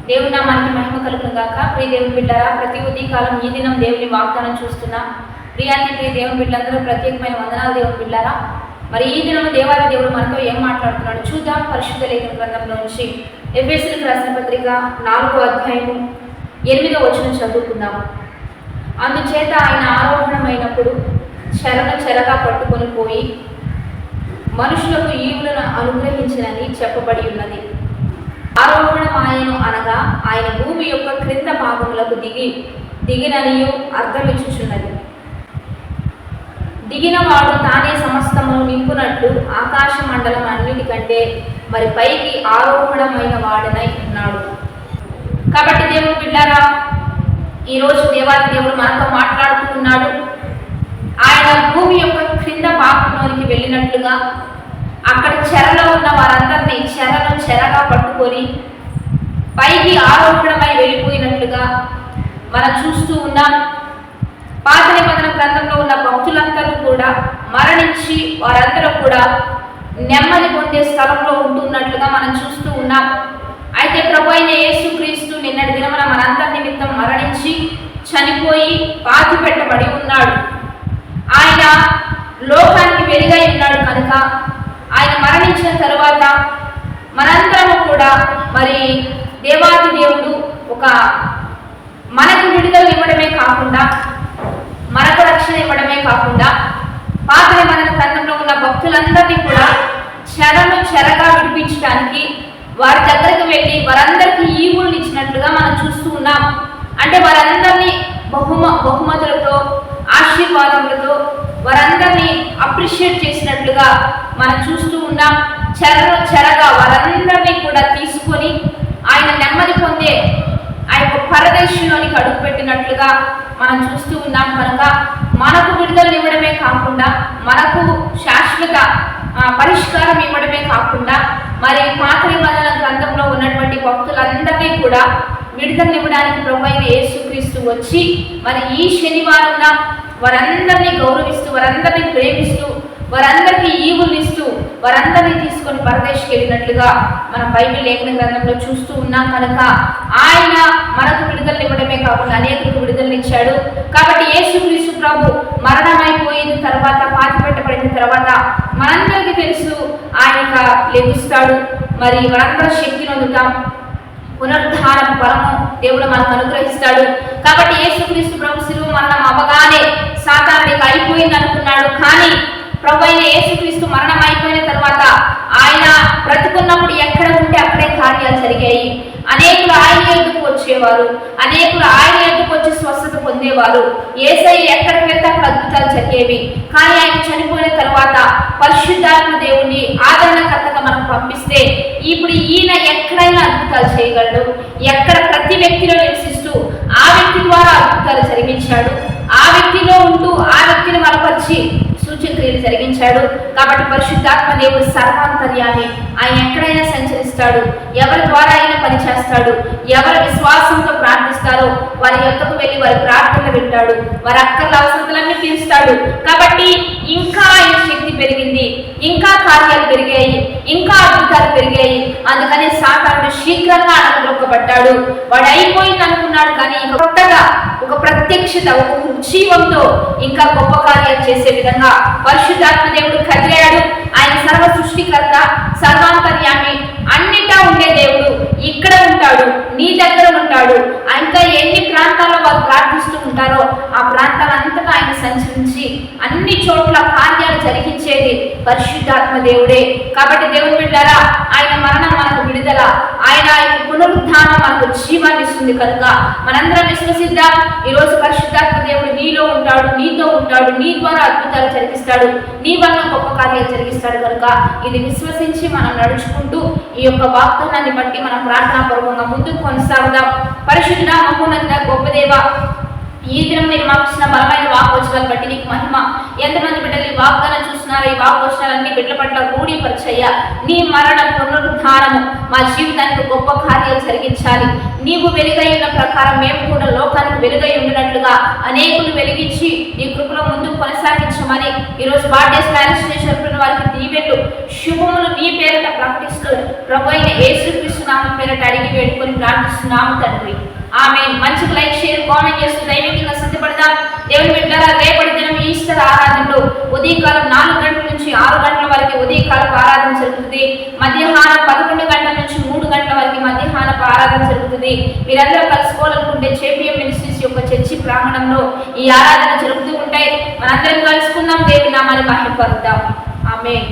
దేవుని నామానికి మహిమ కలుగును గాక. ప్రియ దేవుని బిడ్డలారా, ప్రతి ఉదయకాలం ఈ దినం దేవుని వాగ్దానం చూస్తున్నా ప్రియ దేవుని బిడ్డలందరూ ప్రత్యేకమైన వందనాలు. దేవుని బిడ్డలారా, మరి ఈ దినం దేవాది దేవుడు మనతో ఏం మాట్లాడుతున్నాడు చూద్దాం. పరిశుద్ధ లేఖన గ్రంథంలో నుంచి ఎఫెసీయులకు రాసిన పత్రిక 4వ అధ్యాయము 8వ వచనం చదువుకుందాం. అందుచేత ఆయన ఆరోహణమైనప్పుడు చెరగా పట్టుకొని పోయి మనుషులకు ఈవులను అనుగ్రహించినని చెప్పబడి ఉన్నది. ఆరోహణమాయను అనగా ఆయన భూమి యొక్క క్రింద భాగములకు దిగిననియు అర్థమిచ్చుచున్నది. దిగినవాడు తానే సమస్తమును నింపునట్లు ఆకాశ మండలం అన్నిటికంటే మరి పైకి ఆరోహణమైన వాడనై ఉన్నాడు. కాబట్టి దేవుడు బిడ్డారా, ఈరోజు దేవాది దేవుడు మనతో మాట్లాడుతూ ఉన్నాడు. ఆయన భూమి యొక్క క్రింద భాగంలోనికి వెళ్ళినట్లుగా అక్కడ చెరలో ఉన్న వారందరినీ చెరగా పట్టుకొని పైకి ఆరోహణమై వెళ్ళిపోయినట్లుగా మనం చూస్తూ ఉన్నాం. పాత నిబంధన గ్రంథంలో ఉన్న భక్తులందరూ కూడా మరణించి వారందరూ కూడా నెమ్మది పొందే స్థలంలో ఉంటున్నట్లుగా మనం చూస్తూ ఉన్నాం. అయితే ప్రభు అయిన యేసుక్రీస్తు నిన్నటి దినమున మనందరి నిమిత్తం మరణించి చనిపోయి పాతి పెట్టబడి ఉన్నాడు. ఆయన లోకానికి వెలుగై ఉన్నాడు కనుక ఆయన మరణించిన తరువాత మనందరము కూడా మరి దేవాది దేవుడు మనకు విడుదల ఇవ్వడమే కాకుండా మనకు రక్షణ ఇవ్వడమే కాకుండా పాత నిబంధన గ్రంథంలో ఉన్న భక్తులందరినీ కూడా చెరగా విడిపించడానికి వారి దగ్గరకు వెళ్ళి వారందరికీ ఈవులను ఇచ్చినట్లుగా మనం చూస్తూ ఉన్నాం. అంటే వారందరినీ బహుమతులతో ఆశీర్వాదములతో వారందరినీ అప్రిషియేట్ చేసినట్లుగా మనం చూస్తూ ఉన్నాం. చెరగా వారందరినీ కూడా తీసుకొని ఆయన నెమ్మది పొందే ఆ యొక్క పరదేశంలోనికి అడుగుపెట్టినట్లుగా మనం చూస్తూ ఉన్నాం. కనుక మనకు విడుదల ఇవ్వడమే కాకుండా మనకు శాశ్వత పరిష్కారం ఇవ్వడమే కాకుండా మరి పాత నిబంధన గ్రంథంలో ఉన్నటువంటి భక్తులందరినీ కూడా విడుదలనివ్వడానికి ప్రభు అయిన యేసుక్రీస్తు వచ్చి మరి ఈ శనివారం వారందరినీ గౌరవిస్తూ వారందరినీ ప్రేమిస్తూ వారందరికీ ఈవులు ఇస్తూ వారందరినీ తీసుకొని పరదేశికి వెళ్ళినట్లుగా మనం బైబిల్ లేఖన గ్రంథంలో చూస్తూ ఉన్నాం. కనుక ఆయన మనకు విడుదలనివ్వడమే కాకుండా అనేకులకు విడుదలనిచ్చాడు. కాబట్టి యేసుక్రీస్తు ప్రభు మరణమైపోయిన తర్వాత పాతి పెట్టబడిన తర్వాత మనందరికీ తెలుసు ఆయన లెగుస్తాడు. మరి మనందరూ శక్తిని పొందుతాం. పునరుద్ధానం బలము దేవుడు మనకు అనుగ్రహిస్తాడు. కాబట్టి యేసుక్రీస్తు ప్రభు శిలువ మరణం అవ్వగానే సాతానుడికి అయిపోయింది అనుకున్నాడు. కానీ ప్రభు అయిన యేసుక్రీస్తు మరణం అయిపోయిన తర్వాత ఆయన బ్రతుకున్నప్పుడు ఎక్కడ ఉంటే అక్కడే కార్యాలు జరిగాయి. అనేకులు ఆయన ఎదుకు వచ్చేవారు, అనేకులు ఆయన ఎదుకు వచ్చి స్వస్థత పొందేవారు. యేసయ్య ఎక్కడికి వెళ్తే అక్కడ అద్భుతాలు జరిగేవి. కానీ ఆయన చనిపోయిన తర్వాత పరిశుద్ధాత్మ దేవుని ఆదరణకర్తగా మనం పంపిస్తే ఇప్పుడు ఈయన ఎక్కడైనా అద్భుతాలు చేయగలడు. ఎక్కడ ప్రతి వ్యక్తిలో నివసిస్తూ ఆ వ్యక్తి ద్వారా అద్భుతాలు జరిగించాడు. ఆ వ్యక్తిలో ఉంటూ ఆ వ్యక్తిని బలపరిచి సూచక్రియలు జరిగించాడు. కాబట్టి పరిశుద్ధాత్మ దేవుడు సర్వాంతర్యామి. ఆయన ఎక్కడైనా సంచరిస్తాడు. ఎవరి ద్వారా అయినా పనిచేస్తాడు. ఎవరి విశ్వాసంతో ప్రార్థిస్తారో వారి యొక్కకు వెళ్ళి వారి ప్రార్థనలు వింటాడు. వారి అక్కర్ల అవసరాలన్నీ తీరుస్తాడు. కాబట్టి ఇంకా ఆయన శక్తి పెరిగింది, ఇంకా కార్యాలు పెరిగాయి, ఇంకా అద్భుతాలు పెరిగాయి. అందుకని సాతానుడు శీఘ్రంగా అనగొక్కబడ్డాడు. వాడు అయిపోయింది అనుకున్నాడు. కానీ ఇంకా కొత్తగా ఒక ప్రత్యక్షత, ఒక ఉజ్జీవంతో ఇంకా గొప్ప కార్యాలు చేసే విధంగా పరిశుద్ధాత్మ దేవుడు కదిలాడు. ఆయన సర్వ సృష్టికర్త, సర్వాంతర్యామి, అన్నిటా ఉండే దేవుడు ఇక్కడ ఉంటాడు, నీ దగ్గర ఉంటాడు. ఇంకా ఎన్ని ప్రాంతాల్లో వారు ప్రార్థిస్తూ ఉంటారో ఆ ప్రాంతాలంతటా ఆయన సంచరించి అన్ని చోట్ల కార్యాలు జరిగించేది పరిశుద్ధాత్మ దేవుడే. కాబట్టి దేవుడు బిడ్డారా, ఆయన మరణం మనకు విడుదల, ఆయన పునరుద్ధానం మనకు జీవాన్ని ఇస్తుంది. కనుక మనందరం విశ్వసిద్దాం. ఈరోజు పరిశుద్ధాత్మ దేవుడు నీలో ఉంటాడు, నీతో ఉంటాడు, నీ ద్వారా అద్భుతాలు జరిగిస్తాడు, నీ వల్ల గొప్ప కార్యాలు జరిగిస్తాడు. కనుక ఇది విశ్వసించి మనం నడుచుకుంటూ ఈ యొక్క వాగ్దానాన్ని బట్టి మనం ప్రార్థనాపూర్వకంగా ముందుకు కొనసాగుదాం. పరిశుద్ధ మహోన్నత గొప్ప దేవ, ఈ దినం మీరు మాకు ఇచ్చిన బలమైన వాక్వచనాలు బట్టి నీకు మహిమ. ఎంతమంది బిడ్డలు ఈ వాగ్దానం చూస్తున్నారో ఈ వాక్వచనాలన్నీ బిడ్డల పట్ల రూఢీపరిచయ్యా. నీ మరణ పునరుద్ధానము మా జీవితానికి గొప్ప కార్యాలు జరిగించాలి. నీవు వెలుగై ఉన్న ప్రకారం మేము కూడా లోకానికి వెలుగై ఉండినట్లుగా అనేకులు వెలిగించి నీ కృపలో ముందుకు కొనసాగించమని ఈరోజు బర్త్డేస్ మ్యారేజ్ చేసిన వారికి దీవెళ్ళు శుభములు నీ పేరిట ప్రకటిస్తూ ప్రభు అయిన యేసుక్రీస్తు యేసునామం పేరట అడిగి వేడుకొని ప్రార్థిస్తున్నాము తండ్రి. ఆమె మంచిగా లైక్ షేర్ కామెంట్ చేస్తూ దైవికంగా సిద్ధపడదాం. దేవుని బిడ్డలారా, రేపటి దినం ఈస్టర్ ఆరాధనలో ఉదయకాలం 4 గంటల నుంచి 6 గంటల వరకు ఉదయకాలపు ఆరాధన జరుగుతుంది. మధ్యాహ్నం 11 గంటల నుంచి 3 గంటల వరకు మధ్యాహ్నపు ఆరాధన జరుగుతుంది. మీరందరూ కలుసుకోవాలనుకుంటే JPM మినిస్ట్రీస్ యొక్క చర్చి ప్రాంగణంలో ఈ ఆరాధన జరుగుతూ ఉంటాయి. మనందరం కలుసుకుందాం, దేవుని నామాన్ని మహిమపరుద్దాం. ఆమేన్.